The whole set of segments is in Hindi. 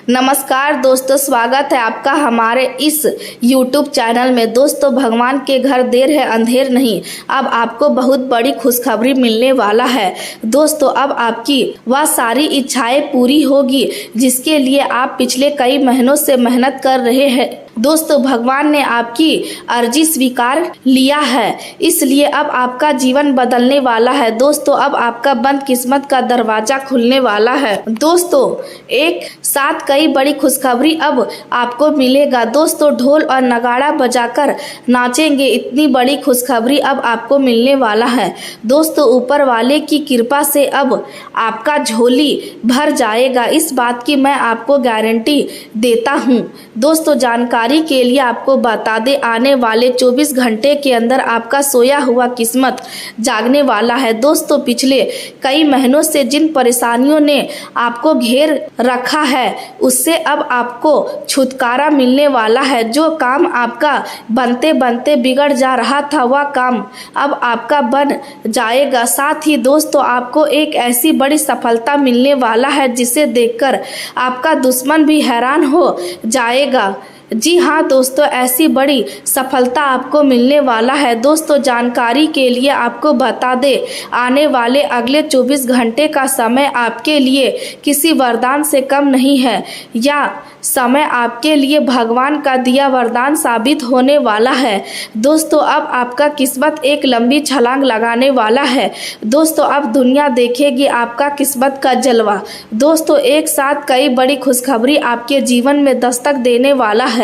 नमस्कार दोस्तों, स्वागत है आपका हमारे इस YouTube चैनल में। दोस्तों, भगवान के घर देर है अंधेर नहीं, अब आपको बहुत बड़ी खुशखबरी मिलने वाला है। दोस्तों, अब आपकी वह सारी इच्छाएं पूरी होगी जिसके लिए आप पिछले कई महीनों से मेहनत कर रहे हैं। दोस्तों, भगवान ने आपकी अर्जी स्वीकार लिया है, इसलिए अब आपका जीवन बदलने वाला है। दोस्तों, अब आपका बंद किस्मत का दरवाजा खुलने वाला है। दोस्तों, एक साथ कई बड़ी खुशखबरी अब आपको मिलेगा। दोस्तों, ढोल और नगाड़ा बजाकर नाचेंगे, इतनी बड़ी खुशखबरी अब आपको मिलने वाला है। दोस्तों, ऊपर वाले की कृपा से अब आपका झोली भर जाएगा, इस बात की मैं आपको गारंटी देता हूँ। दोस्तों, जानकारी के लिए आपको बता दें, आने वाले 24 घंटे के अंदर आपका सोया हुआ किस्मत जागने वाला है। दोस्तों, पिछले कई महीनों से जिन परेशानियों ने आपको घेर रखा है उससे अब आपको छुटकारा मिलने वाला है। जो काम आपका बनते बनते बिगड़ जा रहा था वह काम अब आपका बन जाएगा। साथ ही दोस्तों, आपको एक ऐसी बड़ी सफलता मिलने वाला है जिसे देखकर आपका दुश्मन भी हैरान हो जाएगा। जी हाँ दोस्तों, ऐसी बड़ी सफलता आपको मिलने वाला है। दोस्तों, जानकारी के लिए आपको बता दें, आने वाले अगले 24 घंटे का समय आपके लिए किसी वरदान से कम नहीं है। या समय आपके लिए भगवान का दिया वरदान साबित होने वाला है। दोस्तों, अब आपका किस्मत एक लंबी छलांग लगाने वाला है। दोस्तों, अब दुनिया देखेगी आपका किस्मत का जलवा। दोस्तों, एक साथ कई बड़ी खुशखबरी आपके जीवन में दस्तक देने वाला है।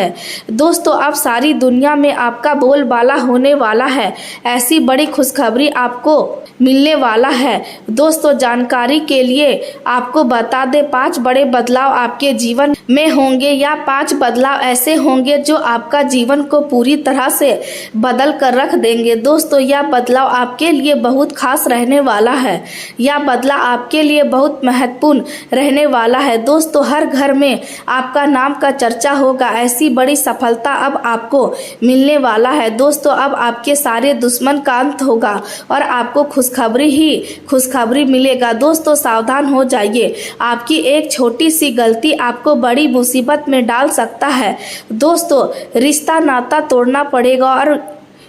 दोस्तों, अब सारी दुनिया में आपका बोलबाला होने वाला है। ऐसी बड़ी खुशखबरी आपको मिलने वाला है। दोस्तों, जानकारी के लिए आपको बता दें, 5 बड़े बदलाव आपके जीवन में होंगे। या 5 बदलाव ऐसे होंगे जो आपका जीवन को पूरी तरह से बदल कर रख देंगे। दोस्तों, यह बदलाव आपके लिए बहुत खास रहने वाला है। यह बदलाव आपके लिए बहुत महत्वपूर्ण रहने वाला है। दोस्तों, हर घर में आपका नाम का चर्चा होगा। ऐसी बड़ी सफलता अब आपको मिलने वाला है। दोस्तों, अब आपके सारे दुश्मन का अंत होगा और आपको खुशखबरी मिलेगा। दोस्तों, सावधान हो जाइए, आपकी एक छोटी सी गलती आपको बड़ी मुसीबत में डाल सकता है। दोस्तों, रिश्ता नाता तोड़ना पड़ेगा और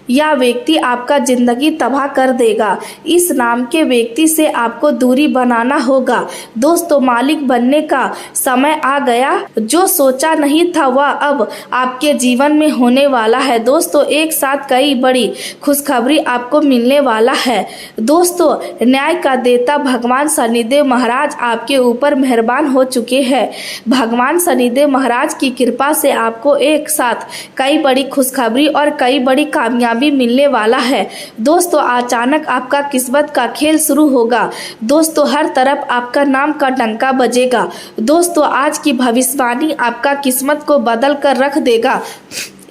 यह व्यक्ति आपका जिंदगी तबाह कर देगा। इस नाम के व्यक्ति से आपको दूरी बनाना होगा। दोस्तों, मालिक बनने का समय आ गया। जो सोचा नहीं था वह अब आपके जीवन में होने वाला है। दोस्तों, एक साथ कई बड़ी खुशखबरी आपको मिलने वाला है। दोस्तों, न्याय का देवता भगवान शनिदेव महाराज आपके ऊपर मेहरबान हो चुके हैं। भगवान शनिदेव महाराज की कृपा से आपको एक साथ कई बड़ी खुशखबरी और कई बड़ी कामयाबी मिलने वाला है। दोस्तों, अचानक आपका किस्मत का खेल शुरू होगा। दोस्तों, हर तरफ आपका नाम का डंका बजेगा। दोस्तों, आज की भविष्यवाणी आपका किस्मत को बदल कर रख देगा।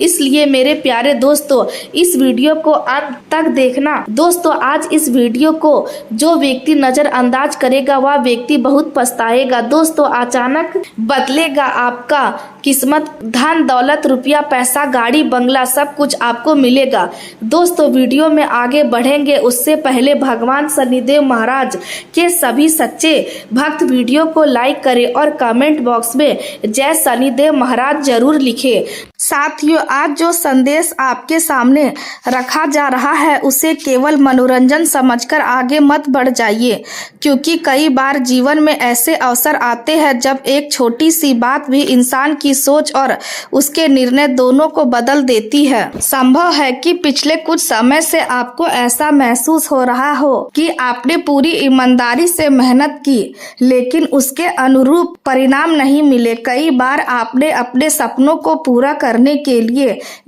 इसलिए मेरे प्यारे दोस्तों, इस वीडियो को अंत तक देखना। दोस्तों, आज इस वीडियो को जो व्यक्ति नजरअंदाज करेगा वह व्यक्ति बहुत पछताएगा। दोस्तों, अचानक बदलेगा आपका किस्मत। धन दौलत, रुपया, पैसा, गाड़ी, बंगला सब कुछ आपको मिलेगा। दोस्तों, वीडियो में आगे बढ़ेंगे उससे पहले भगवान शनिदेव महाराज के सभी सच्चे भक्त वीडियो को लाइक करें और कमेंट बॉक्स में जय शनिदेव महाराज जरूर लिखें। साथियों, आज जो संदेश आपके सामने रखा जा रहा है उसे केवल मनोरंजन समझकर आगे मत बढ़ जाइए, क्योंकि कई बार जीवन में ऐसे अवसर आते हैं जब एक छोटी सी बात भी इंसान की सोच और उसके निर्णय दोनों को बदल देती है। संभव है कि पिछले कुछ समय से आपको ऐसा महसूस हो रहा हो कि आपने पूरी ईमानदारी से मेहनत की लेकिन उसके अनुरूप परिणाम नहीं मिले। कई बार आपने अपने सपनों को पूरा करने के लिए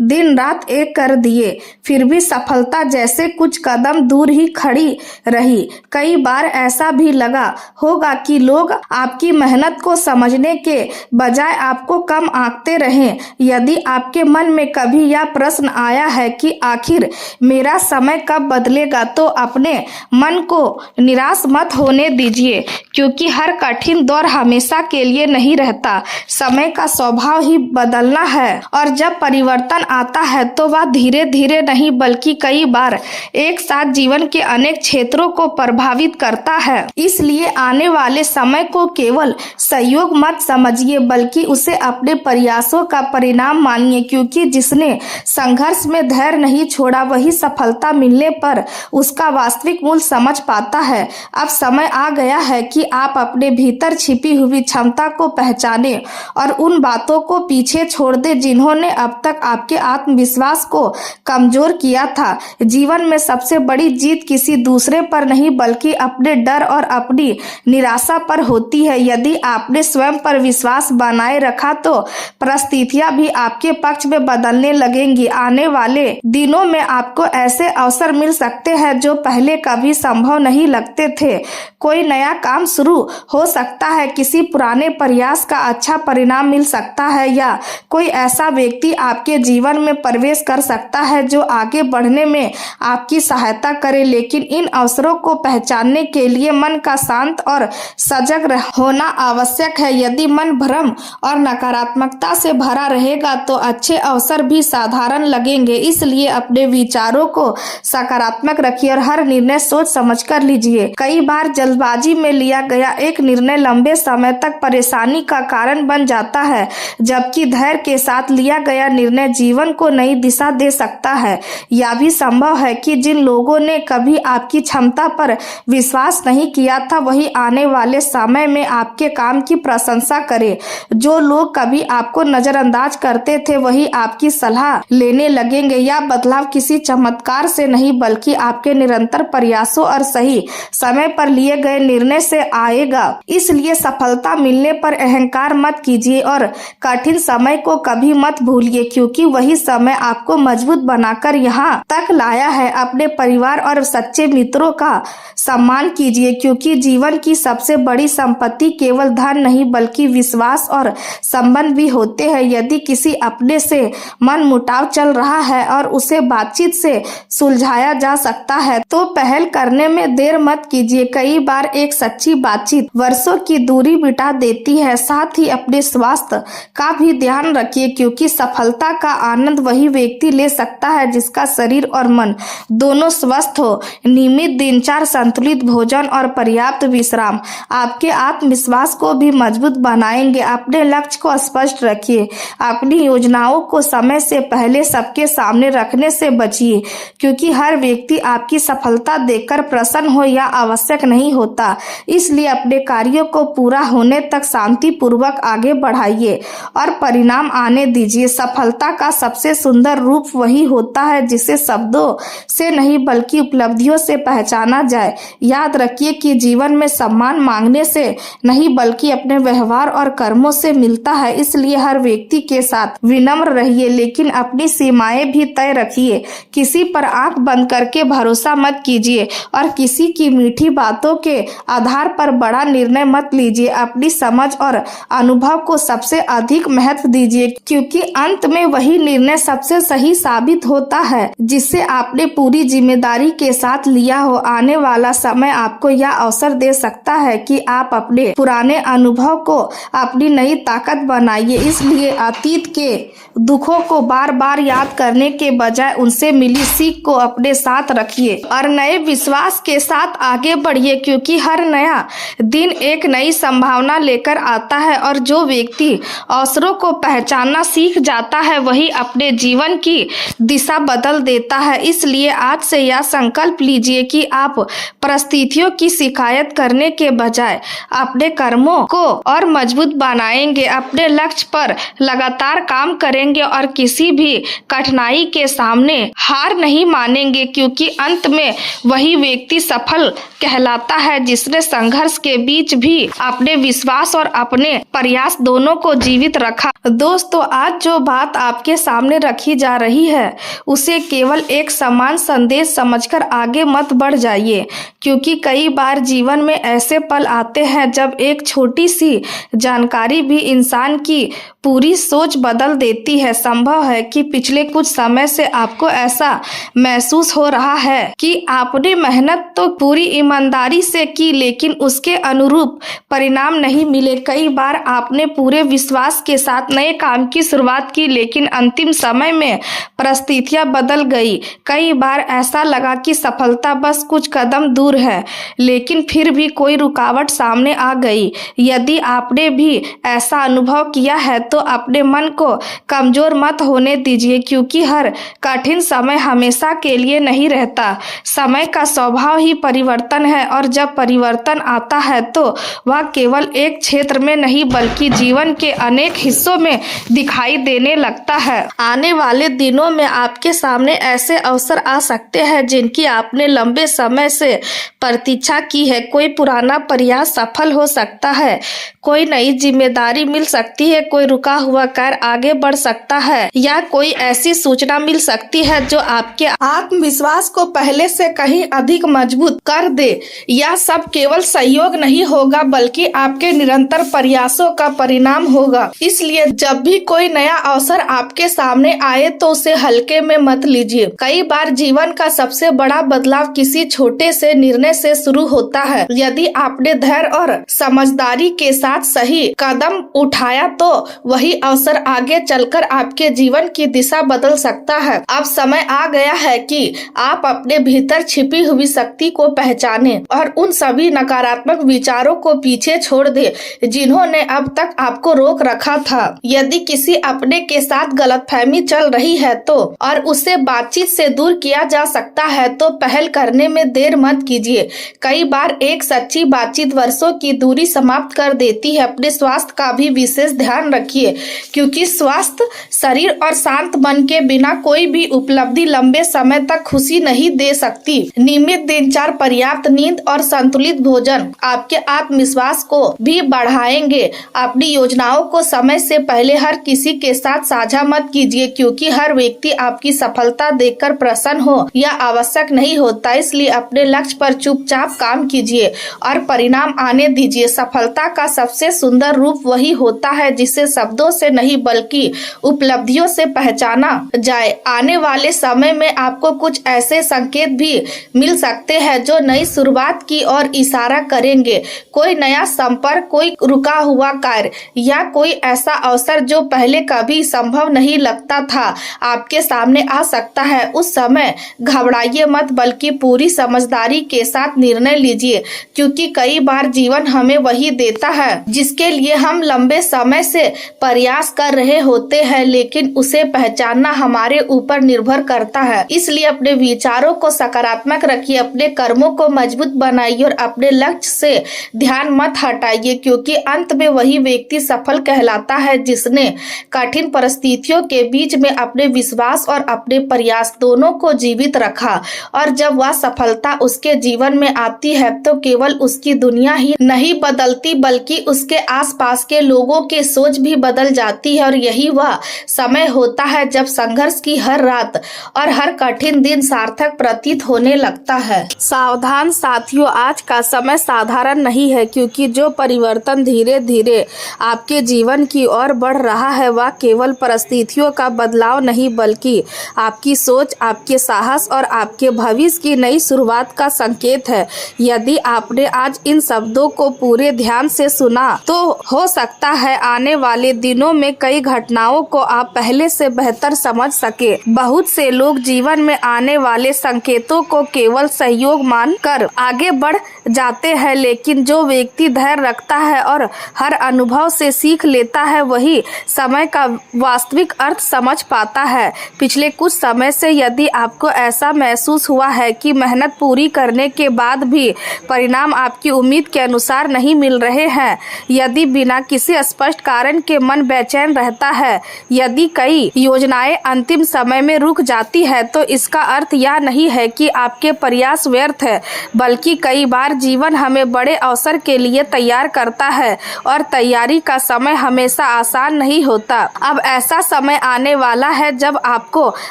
दिन रात एक कर दिए, फिर भी सफलता जैसे कुछ कदम दूर ही खड़ी रही। कई बार ऐसा भी लगा होगा कि लोग आपकी मेहनत को समझने के बजाय आपको कम आंकते रहे। यदि आपके मन में कभी यह प्रश्न आया है कि आखिर मेरा समय कब बदलेगा, तो अपने मन को निराश मत होने दीजिए, क्योंकि हर कठिन दौर हमेशा के लिए नहीं रहता। समय का स्वभाव ही बदलना है और जब परिवर्तन परिवर्तन आता है तो वह धीरे धीरे नहीं बल्कि कई बार एक साथ जीवन के अनेक क्षेत्रों को प्रभावित करता है। इसलिए आने वाले समय को केवल संयोग मत समझिए बल्कि उसे अपने प्रयासों का परिणाम मानिए, क्योंकि जिसने संघर्ष में धैर्य नहीं छोड़ा वही सफलता मिलने पर उसका वास्तविक मूल्य समझ पाता है। अब समय आ गया है कि आप अपने भीतर छिपी हुई क्षमता को पहचाने और उन बातों को पीछे छोड़ दे जिन्होंने अब तक आपके आत्मविश्वास को कमजोर किया था। जीवन में सबसे बड़ी जीत किसी दूसरे पर नहीं बल्कि अपने डर और अपनी निराशा पर होती है। यदि आपने स्वयं पर विश्वास बनाए रखा तो परिस्थितियां भी आपके पक्ष में बदलने लगेंगी। आने वाले दिनों में आपको ऐसे अवसर मिल सकते हैं जो पहले कभी संभव नहीं लगते थे। कोई नया काम शुरू हो सकता है, किसी पुराने प्रयास का अच्छा परिणाम मिल सकता है या कोई ऐसा व्यक्ति आपके जीवन में प्रवेश कर सकता है जो आगे बढ़ने में आपकी सहायता करे। लेकिन इन अवसरों को पहचानने के लिए मन का शांत और सजग होना आवश्यक है। यदि मन भ्रम और नकारात्मकता से भरा रहेगा तो अच्छे अवसर भी साधारण लगेंगे। इसलिए अपने विचारों को सकारात्मक रखिए और हर निर्णय सोच समझ कर लीजिए। कई बार जल्दबाजी में लिया गया एक निर्णय लंबे समय तक परेशानी का कारण बन जाता है, जबकि धैर्य के साथ लिया गया निर्णय जीवन को नई दिशा दे सकता है। यह भी संभव है कि जिन लोगों ने कभी आपकी क्षमता पर विश्वास नहीं किया था वही आने वाले समय में आपके काम की प्रशंसा करे। जो लोग कभी आपको नजरअंदाज करते थे वही आपकी सलाह लेने लगेंगे। यह बदलाव किसी चमत्कार से नहीं बल्कि आपके निरंतर प्रयासों और सही समय पर लिए गए निर्णय से आएगा। इसलिए सफलता मिलने पर अहंकार मत कीजिए और कठिन समय को कभी मत भूलिए, क्योंकि वही समय आपको मजबूत बनाकर यहाँ तक लाया है। अपने परिवार और सच्चे मित्रों का सम्मान कीजिए, क्योंकि जीवन की सबसे बड़ी संपत्ति केवल धन नहीं बल्कि विश्वास और संबंध भी होते हैं। यदि किसी अपने से मन मुटाव चल रहा है और उसे बातचीत से सुलझाया जा सकता है तो पहल करने में देर मत कीजिए। कई बार एक सच्ची बातचीत वर्षों की दूरी मिटा देती है। साथ ही अपने स्वास्थ्य का भी ध्यान रखिए, क्योंकि सफलता का आनंद वही व्यक्ति ले सकता है जिसका शरीर और मन दोनों स्वस्थ हो। नियमित दिनचर्या, संतुलित भोजन और पर्याप्त विश्राम आपके आत्मविश्वास को भी मजबूत बनाएंगे। अपने लक्ष्य को स्पष्ट रखिए। अपनी योजनाओं को समय से पहले सबके सामने रखने से बचिए, क्योंकि हर व्यक्ति आपकी सफलता देखकर प्रसन्न हो या आवश्यक नहीं होता। इसलिए अपने कार्यों को पूरा होने तक शांति पूर्वक आगे बढ़ाइए और परिणाम आने दीजिए। सफलता का सबसे सुंदर रूप वही होता है जिसे शब्दों से नहीं बल्कि उपलब्धियों से पहचाना जाए। याद रखिए कि जीवन में सम्मान मांगने से नहीं बल्कि अपने व्यवहार और कर्मों से मिलता है। इसलिए हर व्यक्ति के साथ विनम्र रहिए, लेकिन अपनी सीमाएं भी तय रखिए। किसी पर आंख बंद करके भरोसा मत कीजिए और किसी की मीठी बातों के आधार पर बड़ा निर्णय मत लीजिए। अपनी समझ और अनुभव को सबसे अधिक महत्व दीजिए, क्योंकि अंत में वही निर्णय सबसे सही साबित होता है जिसे आपने पूरी जिम्मेदारी के साथ लिया हो। आने वाला समय आपको यह अवसर दे सकता है कि आप अपने पुराने अनुभव को अपनी नई ताकत बनाइए। इसलिए अतीत के दुखों को बार बार याद करने के बजाय उनसे मिली सीख को अपने साथ रखिए और नए विश्वास के साथ आगे बढ़िए, क्योंकि हर नया दिन एक नई संभावना लेकर आता है और जो व्यक्ति अवसरों को पहचानना सीख जाता है वही अपने जीवन की दिशा बदल देता है। इसलिए आज से यह संकल्प लीजिए कि आप परिस्थितियों की शिकायत करने के बजाय अपने कर्मों को और मजबूत बनाएंगे, अपने लक्ष्य पर लगातार काम करेंगे और किसी भी कठिनाई के सामने हार नहीं मानेंगे, क्योंकि अंत में वही व्यक्ति सफल कहलाता है जिसने संघर्ष के बीच भी अपने विश्वास और अपने प्रयास दोनों को जीवित रखा। दोस्तों, आज जो बात आपके सामने रखी जा रही है उसे केवल एक समान संदेश समझकर आगे मत बढ़ जाइए, क्योंकि कई बार जीवन में ऐसे पल आते हैं जब एक छोटी सी जानकारी भी इंसान की पूरी सोच बदल देती है। संभव है कि पिछले कुछ समय से आपको ऐसा महसूस हो रहा है कि आपने मेहनत तो पूरी ईमानदारी से की, लेकिन उसके अनुरूप परिणाम नहीं मिले। कई बार आपने पूरे विश्वास के साथ नए काम की शुरुआत की, लेकिन अंतिम समय में परिस्थितियां बदल गई। कई बार ऐसा लगा कि सफलता बस कुछ कदम दूर है, लेकिन फिर भी कोई रुकावट सामने आ गई। यदि आपने भी ऐसा अनुभव किया है तो अपने मन को कमजोर मत होने दीजिए, क्योंकि हर कठिन समय हमेशा के लिए नहीं रहता। समय का स्वभाव ही परिवर्तन है, और जब परिवर्तन आता है तो वह केवल एक क्षेत्र में नहीं बल्कि जीवन के अनेक हिस्सों में दिखाई देने लगता है। आने वाले दिनों में आपके सामने ऐसे अवसर आ सकते हैं जिनकी आपने लंबे समय से प्रतीक्षा की है। कोई पुराना प्रयास सफल हो सकता है, कोई नई जिम्मेदारी मिल सकती है, कोई रुका हुआ कार्य आगे बढ़ सकता है, या कोई ऐसी सूचना मिल सकती है जो आपके आत्मविश्वास को पहले से कहीं अधिक मजबूत कर दे। यह सब केवल सहयोग नहीं होगा बल्कि आपके निरंतर प्रयासों का परिणाम होगा। इसलिए जब भी कोई नया अवसर आपके सामने आए तो उसे हल्के में मत लीजिए। कई बार जीवन का सबसे बड़ा बदलाव किसी छोटे से निर्णय से शुरू होता है। यदि आपने धैर्य और समझदारी के साथ सही कदम उठाया तो वही अवसर आगे चलकर आपके जीवन की दिशा बदल सकता है। अब समय आ गया है कि आप अपने भीतर छिपी हुई शक्ति को पहचानें और उन सभी नकारात्मक विचारों को पीछे छोड़ दें जिन्होंने अब तक आपको रोक रखा था। यदि किसी अपने के साथ गलतफहमी चल रही है तो और उसे बातचीत से दूर किया जा सकता है तो पहल करने में देर मत कीजिए। कई बार एक सच्ची बातचीत वर्षों की दूरी समाप्त कर देती है। अपने स्वास्थ्य का भी विशेष ध्यान रखिए, क्योंकि स्वस्थ शरीर और शांत मन के बिना कोई भी उपलब्धि लंबे समय तक खुशी नहीं दे सकती। नियमित दिनचर्या, पर्याप्त नींद और संतुलित भोजन आपके आत्मविश्वास को भी बढ़ाएंगे। अपनी योजनाओं को समय से पहले हर किसी के साथ साझा मत कीजिए, क्योंकि हर व्यक्ति आपकी सफलता देखकर प्रसन्न हो यह आवश्यक नहीं होता। इसलिए अपने लक्ष्य पर चुपचाप काम कीजिए और परिणाम आने दीजिए। सफलता का सबसे सुंदर रूप वही होता है जिसे शब्दों से नहीं बल्कि उपलब्धियों से पहचाना जाए। आने वाले समय में आपको कुछ ऐसे संकेत भी मिल सकते हैं जो नई शुरुआत की ओर इशारा करेंगे। कोई नया संपर्क, कोई रुका हुआ कार्य या कोई ऐसा अवसर जो पहले कभी संभव नहीं लगता था आपके सामने आ सकता है। उस समय घबराइए मत बल्कि पूरी समझदारी के साथ निर्णय लीजिए, क्योंकि कई बार जीवन हमें वही देता है जिसके लिए हम लंबे समय से प्रयास कर रहे होते हैं, लेकिन उसे पहचानना हमारे ऊपर निर्भर करता है। इसलिए अपने विचारों को सकारात्मक रखिए, अपने कर्मों को मजबूत बनाइए और अपने लक्ष्य से ध्यान मत हटाइए, क्योंकि अंत में वही व्यक्ति सफल कहलाता है जिसने कठिन परिस्थितियों के बीच में अपने विश्वास और अपने प्रयास दोनों को जीवित रखा। और जब वह सफलता उसके जीवन में आती है तो केवल उसकी दुनिया ही नहीं बदलती बल्कि उसके आसपास के लोगों की सोच भी बदल जाती है। और यही वह समय होता है जब संघर्ष की हर रात और हर कठिन दिन सार्थक प्रतीत होने लगता है। सावधान साथियों, आज का समय साधारण नहीं है, क्योंकि जो परिवर्तन धीरे धीरे आपके जीवन की ओर बढ़ रहा है वह केवल परिस्थितियों का बदलाव नहीं बल्कि आपकी सोच, आपके साहस और आपके भविष्य की नई शुरुआत का संकेत है। यदि आपने आज इन शब्दों को पूरे ध्यान से सुना तो हो सकता है आने वाले दिनों में कई घटनाओं को आप पहले से बेहतर समझ सके। बहुत से लोग जीवन में आने वाले संकेतों को केवल सहयोग मानकर आगे बढ़ जाते हैं, लेकिन जो व्यक्ति धैर्य रखता है और हर अनुभव से सीख लेता है वही समय का वास्तविक अर्थ समझ पाता है। पिछले कुछ समय से यदि आपको ऐसा महसूस हुआ है कि मेहनत पूरी करने के बाद भी परिणाम आपकी उम्मीद के अनुसार नहीं मिल रहे हैं, यदि बिना किसी स्पष्ट कारण के मन बेचैन रहता है, यदि कई योजनाएं अंतिम समय में रुक जाती है, तो इसका अर्थ यह नहीं है कि आपके प्रयास व्यर्थ है, बल्कि कई बार जीवन हमें बड़े अवसर के लिए तैयार करता है और तैयारी का समय हमेशा आसान नहीं होता। अब ऐसा समय आने वाला है जब आपको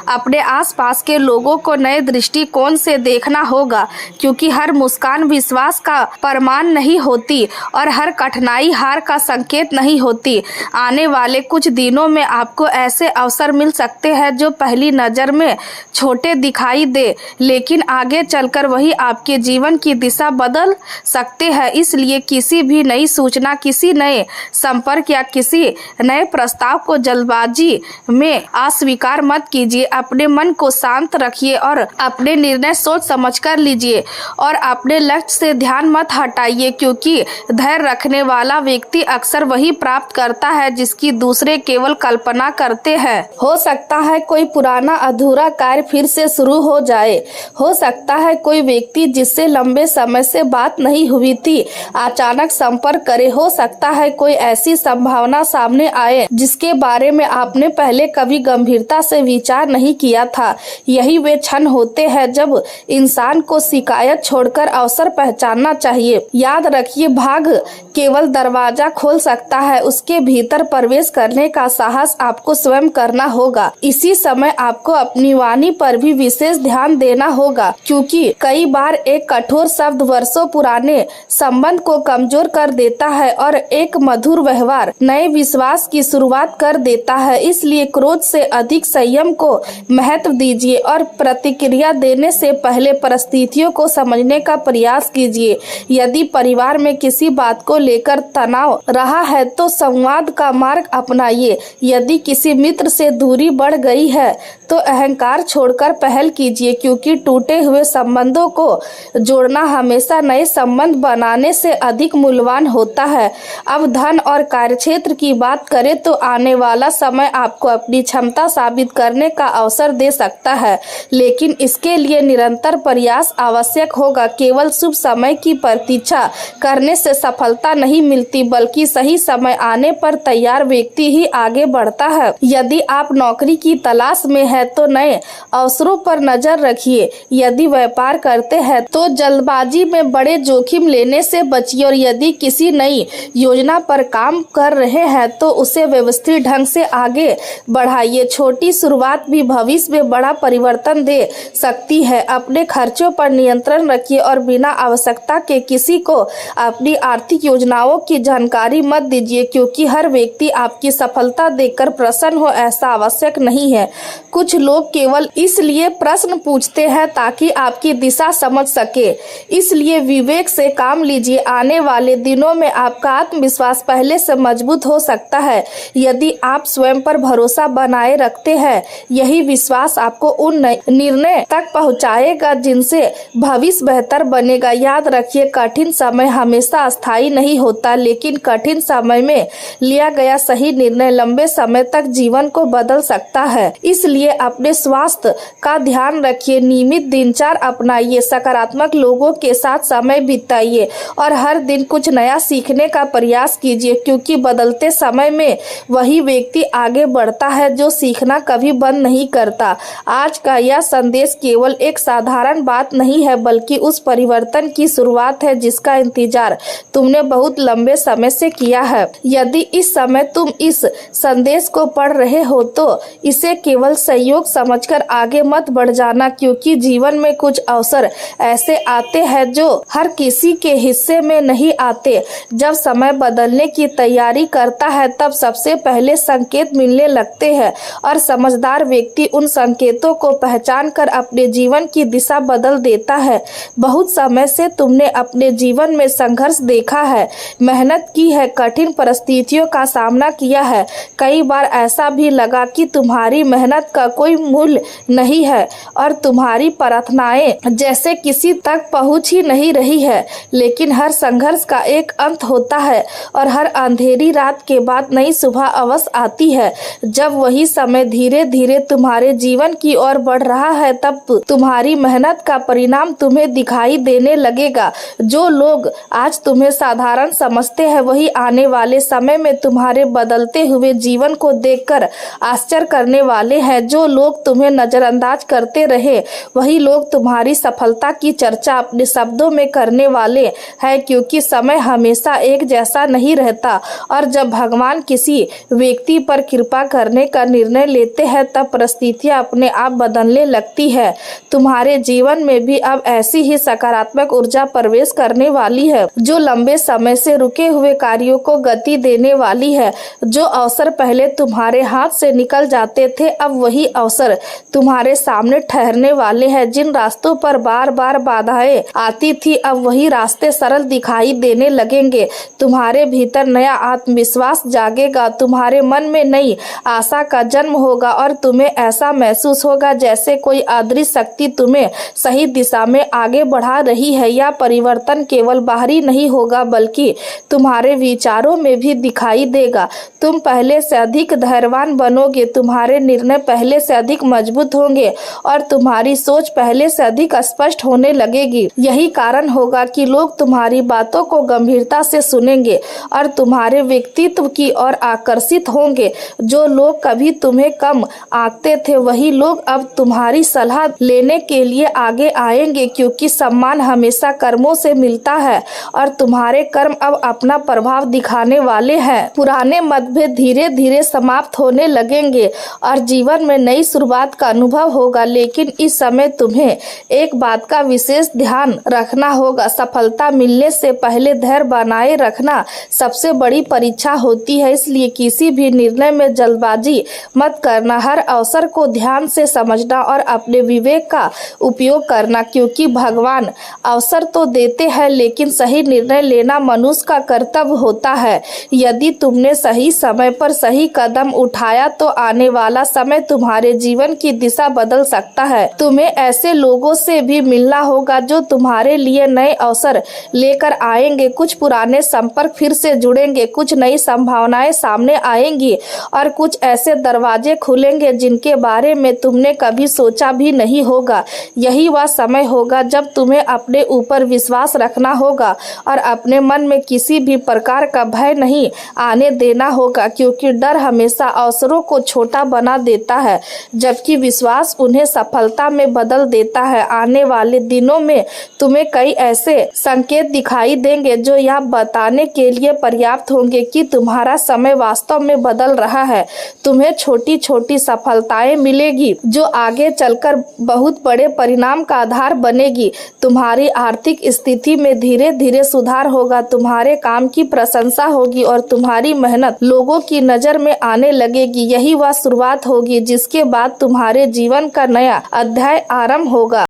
अपने आसपास के लोगों को नए दृष्टिकोण से देखना होगा, क्योंकि हर मुस्कान विश्वास का प्रमाण नहीं होती और हर कठिनाई कठिनाई हार का संकेत नहीं होती। आने वाले कुछ दिनों में आपको ऐसे अवसर मिल सकते हैं जो पहली नज़र में छोटे दिखाई दे, लेकिन आगे चलकर वही आपके जीवन की दिशा बदल सकते हैं। इसलिए किसी भी नई सूचना, किसी नए संपर्क या किसी नए प्रस्ताव को जल्दबाजी में अस्वीकार मत कीजिए। अपने मन को शांत रखिए और अपने निर्णय सोच समझ कर लीजिए और अपने लक्ष्य से ध्यान मत हटाइए, क्योंकि धैर्य रखने वाला व्यक्ति अक्सर वही प्राप्त करता है जिसकी दूसरे केवल कल्पना करते हैं। हो सकता है कोई पुराना अधूरा कार्य फिर से शुरू हो जाए। हो सकता है कोई व्यक्ति जिससे लंबे समय से बात नहीं हुई थी अचानक संपर्क करे। हो सकता है कोई ऐसी संभावना सामने आए जिसके बारे में आपने पहले कभी गंभीरता से विचार नहीं किया था। यही वे क्षण होते हैं जब इंसान को शिकायत छोड़कर अवसर पहचानना चाहिए। याद रखिए, भाग केवल दरवाजा खोल सकता है, उसके भीतर प्रवेश करने का साहस आपको स्वयं करना होगा। इसी समय आपको अपनी वाणी पर भी विशेष ध्यान देना होगा, क्योंकि कई बार एक कठोर शब्द वर्षों पुराने संबंध को कमजोर कर देता है और एक मधुर व्यवहार नए विश्वास की शुरुआत कर देता है। इसलिए क्रोध से अधिक संयम को महत्व दीजिए और प्रतिक्रिया देने से पहले परिस्थितियों को समझने का प्रयास कीजिए। यदि परिवार में किसी बात को लेकर तनाव रहा है तो संवाद का मार्ग अपनाइए। यदि किसी मित्र से दूरी बढ़ गई है तो अहंकार छोड़कर पहल कीजिए, क्योंकि टूटे हुए संबंधों को जोड़ना हमेशा नए संबंध बनाने से अधिक मूल्यवान होता है। अब धन और कार्यक्षेत्र की बात करें तो आने वाला समय आपको अपनी क्षमता साबित करने का अवसर दे सकता है, लेकिन इसके लिए निरंतर प्रयास आवश्यक होगा। केवल शुभ समय की प्रतीक्षा करने से सफलता नहीं मिलती, बल्कि सही समय आने पर तैयार व्यक्ति ही आगे बढ़ता है। यदि आप नौकरी की तलाश में हैं तो नए अवसरों पर नजर रखिए। यदि व्यापार करते हैं तो जल्दबाजी में बड़े जोखिम लेने से बचिए और यदि किसी नई योजना पर काम कर रहे हैं तो उसे व्यवस्थित ढंग से आगे बढ़ाइए। छोटी शुरुआत भी भविष्य में बड़ा परिवर्तन दे सकती है। अपने खर्चों पर नियंत्रण रखिए और बिना आवश्यकता के किसी को अपनी आर्थिक योजनाओं की जानकारी मत दीजिए, क्योंकि हर व्यक्ति आपकी सफलता देखकर प्रसन्न हो ऐसा आवश्यक नहीं है। कुछ लोग केवल इसलिए प्रश्न पूछते हैं ताकि आपकी दिशा समझ सके। इसलिए विवेक से काम लीजिए। आने वाले दिनों में आपका आत्मविश्वास पहले से मजबूत हो सकता है यदि आप स्वयं पर भरोसा बनाए रखते हैं। यही विश्वास आपको उन निर्णय तक पहुंचाएगा जिनसे भविष्य बेहतर बनेगा। याद रखिए, कठिन समय हमेशा अस्थायी नहीं होता, लेकिन कठिन समय में लिया गया सही निर्णय लंबे समय तक जीवन को बदल सकता है। इसलिए अपने स्वास्थ्य का ध्यान रखिए, नियमित दिनचर्या अपनाइए, सकारात्मक लोगों के साथ समय बिताइए और हर दिन कुछ नया सीखने का प्रयास कीजिए, क्योंकि बदलते समय में वही व्यक्ति आगे बढ़ता है जो सीखना कभी बंद नहीं करता। आज का यह संदेश केवल एक साधारण बात नहीं है, बल्कि उस परिवर्तन की शुरुआत है जिसका इंतजार तुमने बहुत लंबे समय से किया है। यदि इस समय तुम इस संदेश को पढ़ रहे हो तो इसे केवल सहयोग समझकर आगे मत बढ़ जाना, क्योंकि जीवन में कुछ अवसर ऐसे आते हैं जो हर किसी के हिस्से में नहीं आते। जब समय बदलने की तैयारी करता है तब सबसे पहले संकेत मिलने लगते हैं और समझदार व्यक्ति उन संकेतों को पहचान कर अपने जीवन की दिशा बदल देता है। बहुत समय से तुमने अपने जीवन में संघर्ष देखा है, मेहनत की है, कठिन परिस्थितियों का सामना किया है। कई बार ऐसा भी लगा कि तुम्हारी मेहनत का कोई मूल्य नहीं है और तुम्हारी प्रार्थनाएं जैसे किसी तक पहुंच ही नहीं रही है। लेकिन हर संघर्ष का एक अंत होता है और हर अंधेरी रात के बाद नई सुबह अवश्य आती है। जब वही समय धीरे धीरे तुम्हारे जीवन की ओर बढ़ रहा है तब तुम्हारी मेहनत का परिणाम तुम्हें दिखाई देने लगेगा। जो लोग आज तुम्हें साधारण समझते हैं वही आने वाले समय में तुम्हारे बदलते हुए जीवन को देखकर आश्चर्य करने वाले हैं। जो लोग तुम्हें नजरअंदाज करते रहे वही लोग तुम्हारी सफलता की चर्चा अपने शब्दों में करने वाले हैं, क्योंकि समय हमेशा एक जैसा नहीं रहता और जब भगवान किसी व्यक्ति पर कृपा करने का निर्णय लेते हैं तब परिस्थितियां अपने आप बदलने लगती है। तुम्हारे जीवन में भी अब ऐसी ही सकारात्मक ऊर्जा प्रवेश करने वाली है जो लंबे समय से से रुके हुए कार्यों को गति देने वाली है। जो अवसर पहले तुम्हारे हाथ से निकल जाते थे, अब वही अवसर तुम्हारे सामने ठहरने वाले हैं। जिन रास्तों पर बार बार बाधाएं आती थी, अब वही रास्ते सरल दिखाई देने लगेंगे। तुम्हारे भीतर नया आत्मविश्वास जागेगा, तुम्हारे मन में नई आशा का जन्म होगा और तुम्हें ऐसा महसूस होगा जैसे कोई अदृश्य शक्ति तुम्हें सही दिशा में आगे बढ़ा रही है। यह परिवर्तन केवल बाहरी नहीं होगा बल्कि तुम्हारे विचारों में भी दिखाई देगा। तुम पहले से अधिक धैर्यवान बनोगे, तुम्हारे निर्णय पहले से अधिक मजबूत होंगे और तुम्हारी सोच पहले से अधिक स्पष्ट होने लगेगी। यही कारण होगा कि लोग तुम्हारी बातों को गंभीरता से सुनेंगे और तुम्हारे व्यक्तित्व की ओर आकर्षित होंगे। जो लोग कभी तुम्हें कम आंकते थे, वही लोग अब तुम्हारी सलाह लेने के लिए आगे आएंगे, क्योंकि सम्मान हमेशा कर्मों से मिलता है और तुम्हारे कर्म अब अपना प्रभाव दिखाने वाले हैं। पुराने मतभेद धीरे धीरे समाप्त होने लगेंगे और जीवन में नई शुरुआत का अनुभव होगा। लेकिन इस समय तुम्हें एक बात का विशेष ध्यान रखना होगा। सफलता मिलने से पहले धैर्य बनाए रखना सबसे बड़ी परीक्षा होती है, इसलिए किसी भी निर्णय में जल्दबाजी मत करना। हर अवसर को ध्यान से समझना और अपने विवेक का उपयोग करना, क्योंकि भगवान अवसर तो देते हैं लेकिन सही निर्णय लेना मनुष्य का कर्तव्य होता है। यदि तुमने सही समय पर सही कदम उठाया तो आने वाला समय तुम्हारे जीवन की दिशा बदल सकता है। तुम्हें ऐसे लोगों से भी मिलना होगा जो तुम्हारे लिए नए अवसर लेकर आएंगे। कुछ पुराने संपर्क फिर से जुड़ेंगे, कुछ नई संभावनाएं सामने आएंगी और कुछ ऐसे दरवाजे खुलेंगे जिनके बारे में तुमने कभी सोचा भी नहीं होगा। यही वह समय होगा जब तुम्हें अपने ऊपर विश्वास रखना होगा और अपने मन में किसी भी प्रकार का भय नहीं आने देना होगा, क्योंकि डर हमेशा अवसरों को छोटा बना देता है जबकि विश्वास उन्हें सफलता में बदल देता है। आने वाले दिनों में तुम्हें कई ऐसे संकेत दिखाई देंगे जो यह बताने के लिए पर्याप्त होंगे कि तुम्हारा समय वास्तव में बदल रहा है। तुम्हें छोटी छोटी सफलताएं मिलेगी जो आगे चलकर बहुत बड़े परिणाम का आधार बनेगी। तुम्हारी आर्थिक स्थिति में धीरे धीरे सुधार होगा, तुम्हारे काम की प्रशंसा होगी और तुम्हारी मेहनत लोगों की नजर में आने लगेगी। यही वह शुरुआत होगी जिसके बाद तुम्हारे जीवन का नया अध्याय आरंभ होगा।